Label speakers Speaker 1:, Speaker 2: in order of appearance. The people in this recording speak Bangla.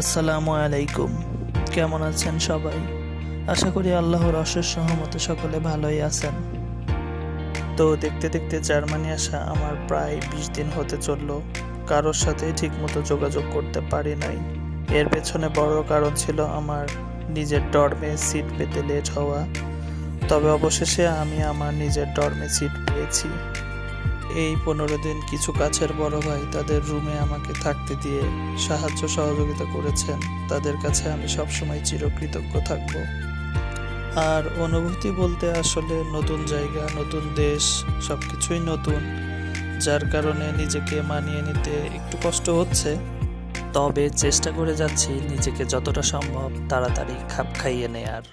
Speaker 1: আসসালামু আলাইকুম। কেমন আছেন সবাই? আশা করি আল্লাহর অশেষ রহমতে সকলে ভালোই আছেন। তো দেখতে দেখতে জার্মানি আসা আমার প্রায় 20 দিন হতে চলল। কারোর সাথে ঠিকমতো যোগাযোগ করতে পারি নাই। এর পেছনে বড় কারণ ছিল আমার নিজের ডর্মে সিট পেতে লেট হওয়া। তবে অবশেষে আমি আমার নিজের ডর্মে সিট পেয়েছি। এই 15 দিন কিছু কাছের বড় ভাই তাদের রুমে আমাকে থাকতে দিয়ে সাহায্য সহযোগিতা করেছেন। তাদের কাছে আমি সবসময় চিরকৃতজ্ঞ থাকব। আর অনুভূতি বলতে আসলে নতুন জায়গা, নতুন দেশ, সবকিছুই নতুন, যার কারণে নিজেকে মানিয়ে নিতে একটু কষ্ট হচ্ছে। তবে চেষ্টা করে যাচ্ছি নিজেকে যতটা সম্ভব তাড়াতাড়ি খাপ খাইয়ে নেয়ার।